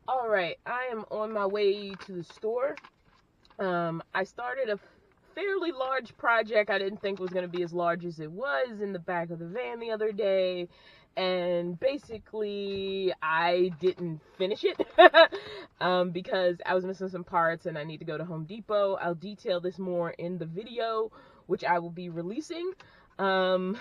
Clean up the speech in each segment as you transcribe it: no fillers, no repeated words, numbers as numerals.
All right, I am on my way to the store. I started a fairly large project I didn't think was going to be as large as it was in the back of the van the other day. And basically, I didn't finish it because I was missing some parts and I need to go to Home Depot. I'll detail this more in the video, which I will be releasing. Um,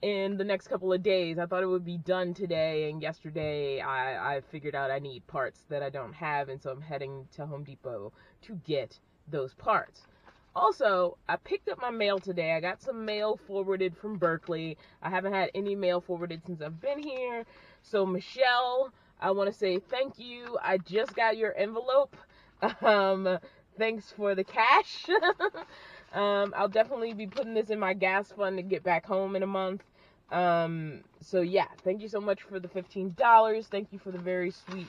in the next couple of days. I thought it would be done today, and yesterday I figured out I need parts that I don't have, and so I'm heading to Home Depot to get those parts. Also, I picked up my mail today. I got some mail forwarded from Berkeley. I haven't had any mail forwarded since I've been here. So Michelle, I want to say thank you. I just got your envelope. Thanks for the cash. I'll definitely be putting this in my gas fund to get back home in a month. So yeah, thank you so much for the $15. Thank you for the very sweet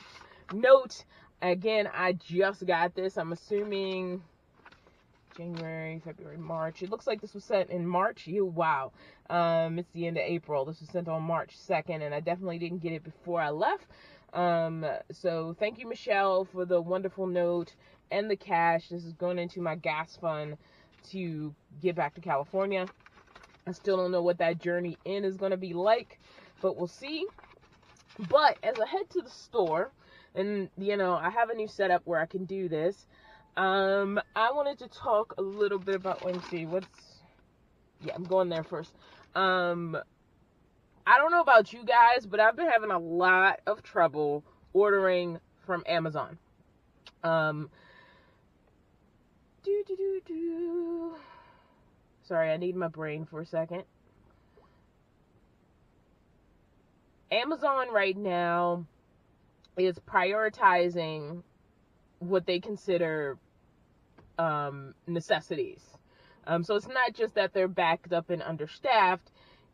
note. Again, I just got this. I'm assuming January, February, March. It looks like this was sent in March. Wow. It's the end of April. This was sent on March 2nd, and I definitely didn't get it before I left. So thank you, Michelle, for the wonderful note and the cash. This is going into my gas fund to get back to California. I still don't know what that journey in is going to be like, but we'll see. But as I head to the store, and I have a new setup where I can do this, I wanted to talk a little bit about, let me see, I'm going there first. I don't know about you guys, but I've been having a lot of trouble ordering from Amazon. Sorry, I need my brain for a second. Amazon right now is prioritizing what they consider necessities. So it's not just that they're backed up and understaffed,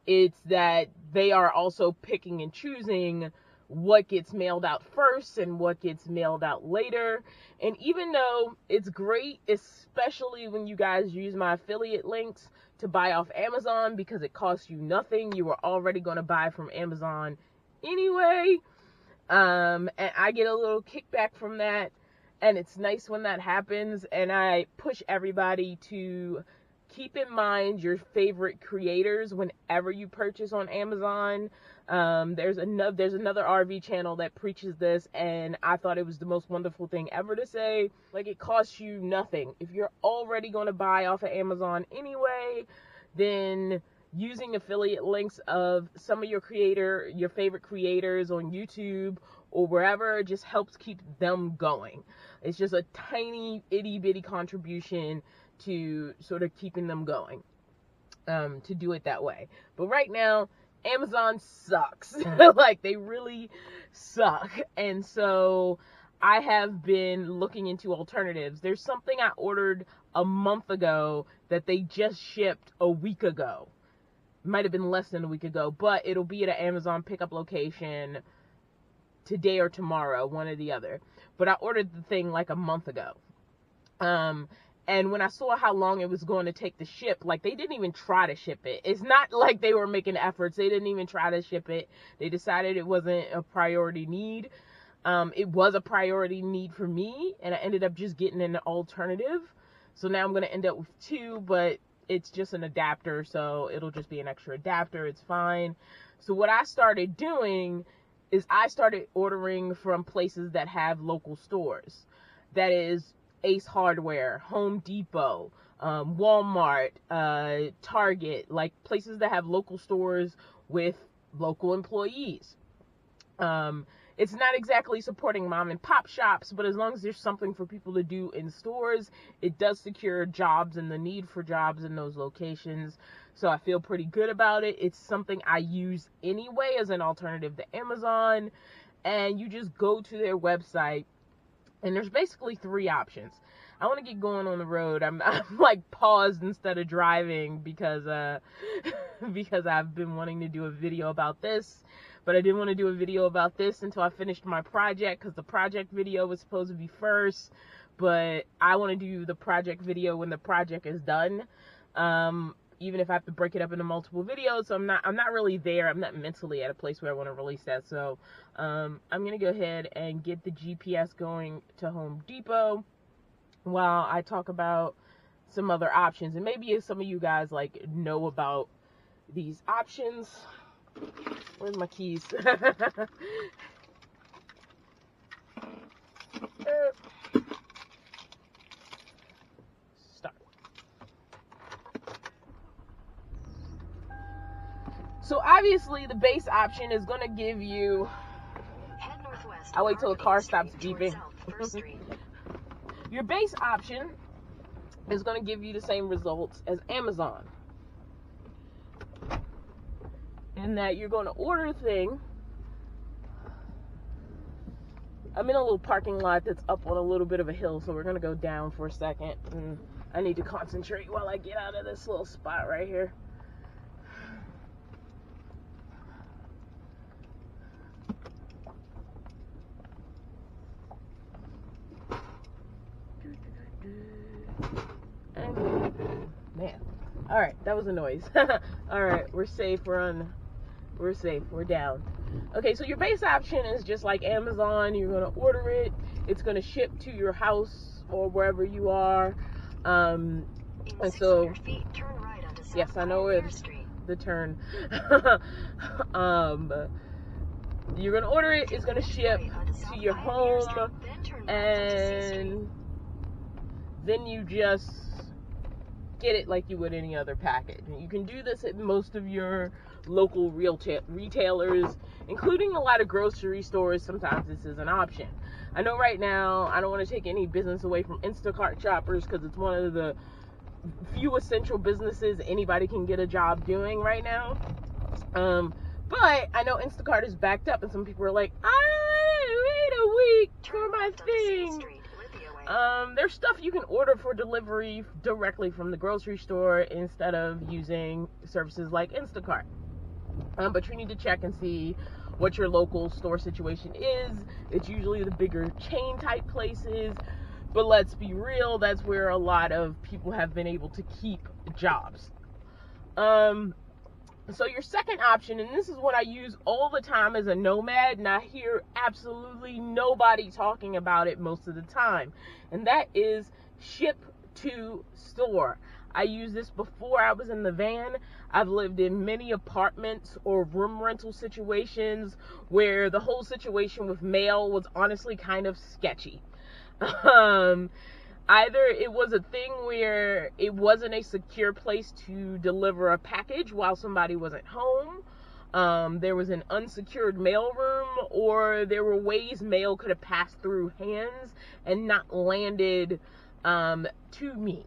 it's that they are also picking and choosing what gets mailed out first and what gets mailed out later. And even though it's great, especially when you guys use my affiliate links to buy off Amazon because it costs you nothing, you were already going to buy from Amazon anyway. And I get a little kickback from that, and it's nice when that happens. And I push everybody to keep in mind your favorite creators whenever you purchase on Amazon. There's another RV channel that preaches this, and I thought it was the most wonderful thing ever to say. Like, it costs you nothing. If you're already going to buy off of Amazon anyway, then using affiliate links of some of your favorite creators on YouTube or wherever just helps keep them going. It's just a tiny itty bitty contribution to sort of keeping them going, to do it that way. But right now, Amazon sucks. Like, they really suck. And so I have been looking into alternatives. There's something I ordered a month ago that they just shipped a week ago. Might have been less than a week ago, but it'll be at an Amazon pickup location today or tomorrow, one or the other. But I ordered the thing like a month ago. And when I saw how long it was going to take to ship, like, they didn't even try to ship it. It's not like they were making efforts. They didn't even try to ship it. They decided it wasn't a priority need. It was a priority need for me, and I ended up just getting an alternative. So now I'm going to end up with two, but it's just an adapter, so it'll just be an extra adapter. It's fine. So what I started doing is I started ordering from places that have local stores. That is Ace Hardware, Home Depot, Walmart, Target, like places that have local stores with local employees. It's not exactly supporting mom and pop shops, but as long as there's something for people to do in stores, it does secure jobs and the need for jobs in those locations. So I feel pretty good about it. It's something I use anyway as an alternative to Amazon. And you just go to their website, and there's basically three options. I want to get going on the road. I'm like paused instead of driving because I've been wanting to do a video about this. But I didn't want to do a video about this until I finished my project, because the project video was supposed to be first. But I want to do the project video when the project is done. even if I have to break it up into multiple videos. So I'm not really there. I'm not mentally at a place where I want to release that. So I'm going to go ahead and get the GPS going to Home Depot while I talk about some other options. And maybe if some of you guys like know about these options. Where's my keys? Start. So obviously the base option is going to give you, Head northwest. I'll wait till the car stops Street beeping. First Street. Your base option is going to give you the same results as Amazon. In that you're going to order a thing. I'm in a little parking lot that's up on a little bit of a hill, so we're going to go down for a second. And I need to concentrate while I get out of this little spot right here. Man. Alright, that was a noise. Alright, we're safe, we're safe, we're down. Okay, so your base option is just like Amazon. You're going to order it, it's going to ship to your house or wherever you are. And so, turn right onto South yes, I know where the turn. You're going to order it, it's going to ship to your home, and then you just get it like you would any other package. You can do this at most of your local retailers, including a lot of grocery stores. Sometimes this is an option. I know right now I don't want to take any business away from Instacart shoppers because it's one of the few essential businesses anybody can get a job doing right now. But I know Instacart is backed up, and some people are like, I wait a week for my thing. There's stuff you can order for delivery directly from the grocery store instead of using services like Instacart. But you need to check and see what your local store situation is. It's usually the bigger chain type places, but let's be real, that's where a lot of people have been able to keep jobs. So your second option, and this is what I use all the time as a nomad, and I hear absolutely nobody talking about it most of the time, and that is ship to store. I used this before I was in the van. I've lived in many apartments or room rental situations where the whole situation with mail was honestly kind of sketchy. Either it was a thing where it wasn't a secure place to deliver a package while somebody was at home. There was an unsecured mail room, or there were ways mail could have passed through hands and not landed to me.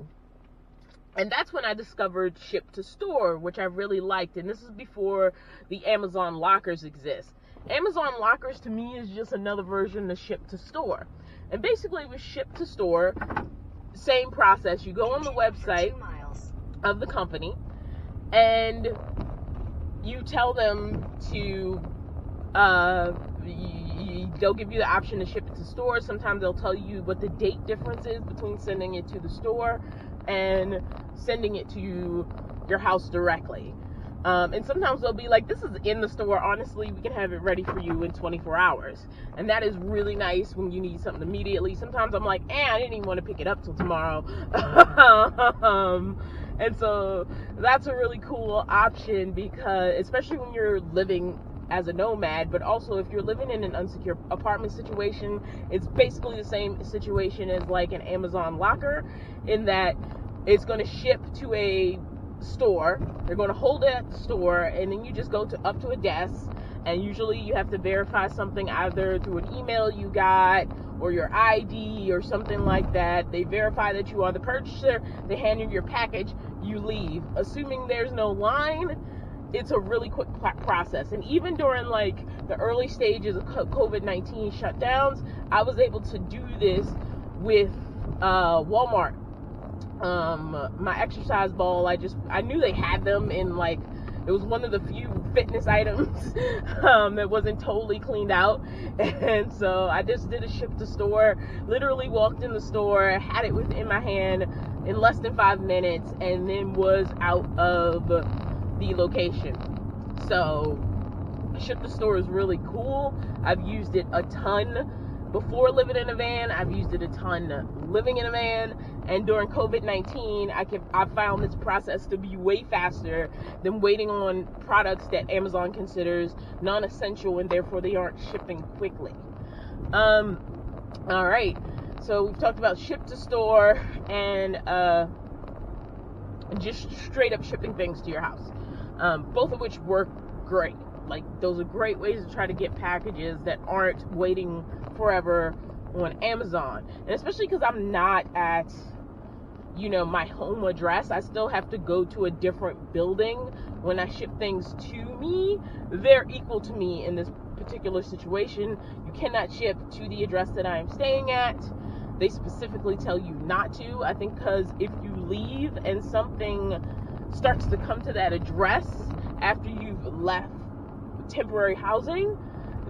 And that's when I discovered ship to store, which I really liked. And this is before the Amazon lockers exist. Amazon lockers to me is just another version of ship to store. And basically with ship to store, same process. You go on the website of the company and you tell them to, they'll give you the option to ship it to store. Sometimes they'll tell you what the date difference is between sending it to the store and sending it to your house directly. And sometimes they'll be like, this is in the store, honestly, we can have it ready for you in 24 hours. And that is really nice when you need something immediately. Sometimes I'm like, I didn't even want to pick it up till tomorrow. And so that's a really cool option, because especially when you're living as a nomad, but also if you're living in an unsecure apartment situation, it's basically the same situation as like an Amazon locker, in that it's going to ship to a store, they're going to hold it at the store, and then you just go up to a desk, and usually you have to verify something either through an email you got or your ID or something like that. They verify that you are the purchaser, they hand you your package, you leave. Assuming there's no line, it's a really quick process. And even during like the early stages of COVID-19 shutdowns, I was able to do this with Walmart. My exercise ball, I knew they had them in, like, it was one of the few fitness items. It wasn't totally cleaned out, and so I just did a ship to store. Literally walked in the store, had it within my hand in less than 5 minutes, and then was out of the location. So ship to store is really cool. I've used it a ton before living in a van. I've used it a ton living in a van, and during COVID-19 I found this process to be way faster than waiting on products that Amazon considers non-essential and therefore they aren't shipping quickly. All right, so we've talked about ship to store and just straight up shipping things to your house, both of which work great. Like, those are great ways to try to get packages that aren't waiting forever on Amazon. And especially because I'm not at, my home address. I still have to go to a different building when I ship things to me. They're equal to me in this particular situation. You cannot ship to the address that I am staying at. They specifically tell you not to. I think because if you leave and something starts to come to that address after you've left temporary housing,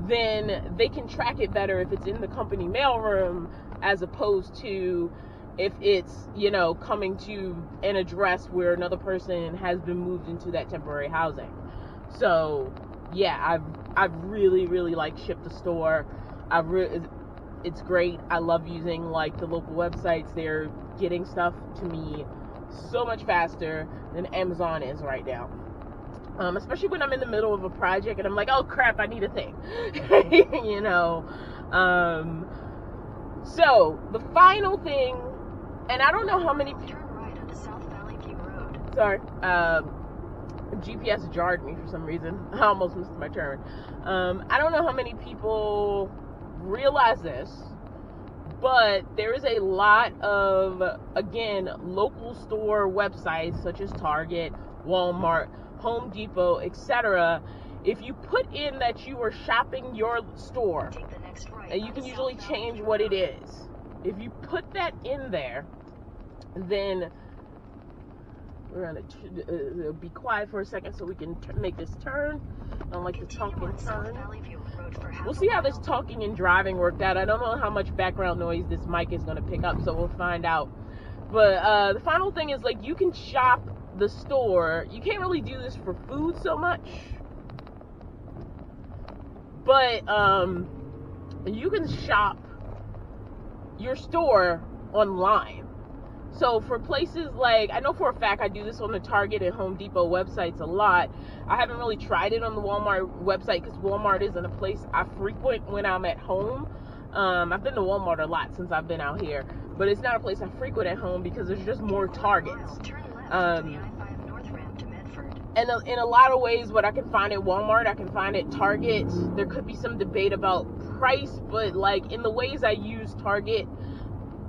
then they can track it better if it's in the company mailroom as opposed to if it's, coming to an address where another person has been moved into that temporary housing. So, yeah, I've really, really liked ship to store. It's great. I love using the local websites. They're getting stuff to me so much faster than Amazon is right now. Especially when I'm in the middle of a project and I'm like, oh crap, I need a thing. So the final thing, and I don't know how many Turn right onto South Valley View Road. Sorry, GPS jarred me for some reason. I almost missed my turn. I don't know how many people realize this, but there is a lot of, again, local store websites such as Target, Walmart, Home Depot, etc. If you put in that you are shopping your store, Take the next right and you can onto usually South Valley change View what it Road. is. If you put that in there, then we're gonna be quiet for a second so we can make this turn. I don't like to talk Continue and on South turn. Valley View Road for half We'll a see how mile. this talking and driving worked out. I don't know how much background noise this mic is going to pick up, so we'll find out. But the final thing is, you can shop the store. You can't really do this for food so much, but you can shop your store online. So for places I know for a fact I do this on the Target and Home Depot websites a lot. I haven't really tried it on the Walmart website because Walmart isn't a place I frequent when I'm at home. I've been to Walmart a lot since I've been out here, but it's not a place I frequent at home because there's just more Targets. Turn left to the I-5 North Ramp to Medford. And in a lot of ways, what I can find at Walmart, I can find at Target. There could be some debate about price, but in the ways I use Target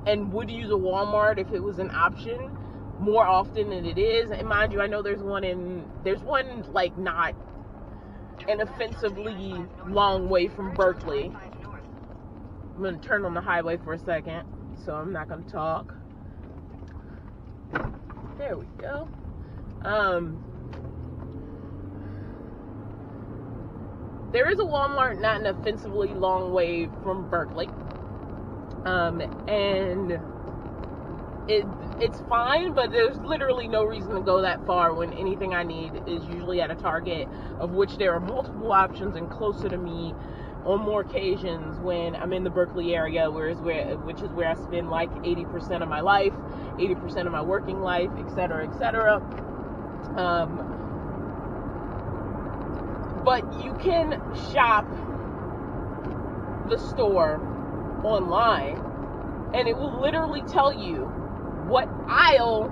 and would use a Walmart if it was an option more often than it is. And mind you, I know there's one not an offensively long way from Berkeley. I-5 North. I'm going to turn on the highway for a second, so I'm not going to talk. There we go. There is a Walmart not an offensively long way from Berkeley. And it's fine, but there's literally no reason to go that far when anything I need is usually at a Target, of which there are multiple options and closer to me on more occasions when I'm in the Berkeley area, which is where I spend 80% of my life, 80% of my working life, etc., etc. But you can shop the store online, and it will literally tell you what aisle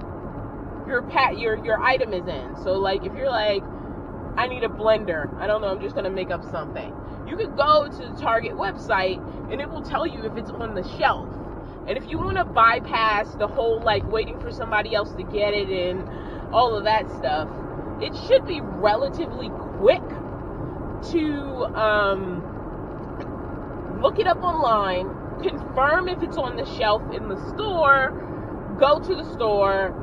your item is in. So if you're I need a blender, I don't know, I'm just gonna make up something, you could go to the Target website and it will tell you if it's on the shelf. And if you want to bypass the whole waiting for somebody else to get it and all of that stuff, it should be relatively quick to look it up online, confirm if it's on the shelf in the store, go to the store,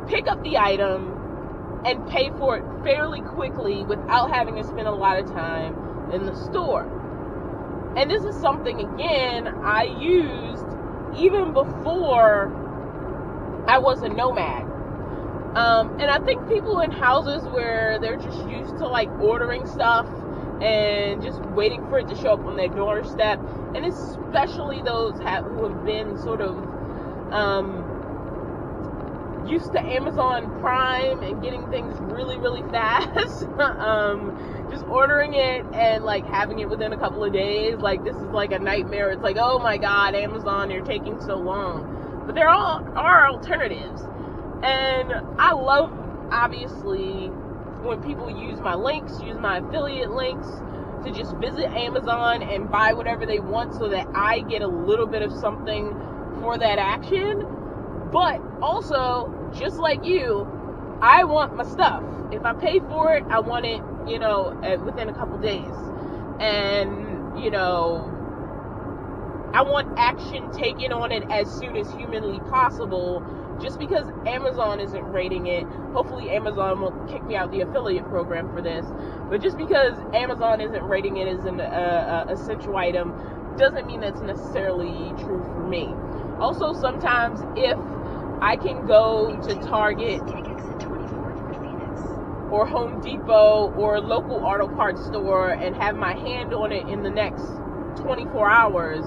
pick up the item, and pay for it fairly quickly without having to spend a lot of time in the store. And this is something, again, I used even before I was a nomad. And I think people in houses where they're just used to like ordering stuff and just waiting for it to show up on their doorstep, and especially those who have been sort of used to Amazon Prime and getting things really, really fast, just ordering it and like having it within a couple of days, like this is like a nightmare. It's like, oh my god, Amazon, you're taking so long. But there are alternatives, and I love, obviously, when people use my links, use my affiliate links to just visit Amazon and buy whatever they want so that I get a little bit of something for that action. But also, just like you, I want my stuff. If I pay for it, I want it, within a couple days. And, I want action taken on it as soon as humanly possible. Just because Amazon isn't rating it, hopefully Amazon won't kick me out the affiliate program for this, but just because Amazon isn't rating it as an essential item doesn't mean that's necessarily true for me. Also, sometimes if I can go to Target or Home Depot or a local auto parts store and have my hand on it in the next 24 hours,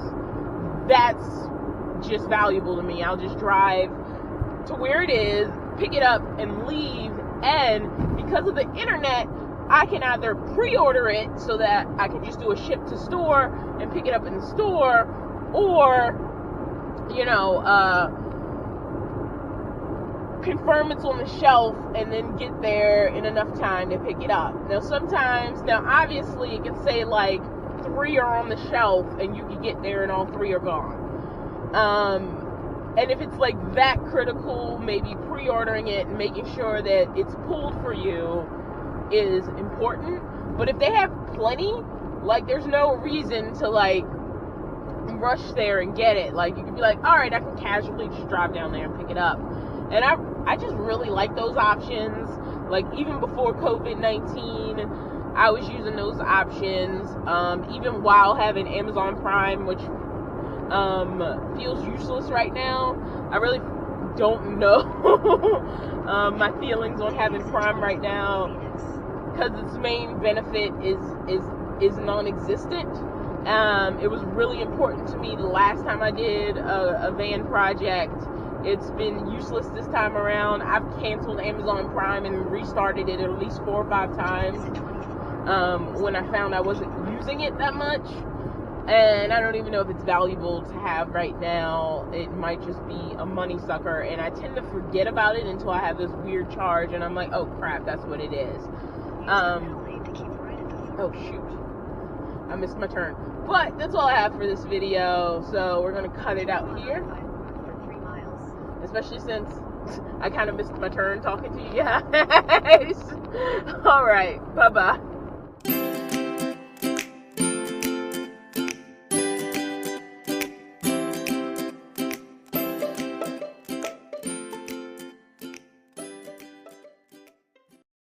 that's just valuable to me. I'll just drive to where it is, pick it up, and leave. And because of the internet, I can either pre-order it so that I can just do a ship to store and pick it up in the store, or confirm it's on the shelf and then get there in enough time to pick it up. Now obviously it can say like 3 are on the shelf and you can get there and all 3 are gone. And if it's like that critical, maybe pre-ordering it and making sure that it's pulled for you is important. But if they have plenty, like there's no reason to like rush there and get it. Like you can be like, alright, I can casually just drive down there and pick it up. And I just really like those options. Like even before COVID-19, I was using those options. Even while having Amazon Prime, which feels useless right now. I really don't know my feelings on having Prime right now, because its main benefit is non-existent. It was really important to me the last time I did a van project. It's been useless this time around. I've canceled Amazon Prime and restarted it at least 4 or 5 times when I found I wasn't using it that much. And I don't even know if it's valuable to have right now. It might just be a money sucker, and I tend to forget about it until I have this weird charge, and I'm like, oh crap, that's what it is. Oh shoot, I missed my turn. But that's all I have for this video, so we're gonna cut it out here. Especially since I kind of missed my turn talking to you guys. Alright, bye-bye.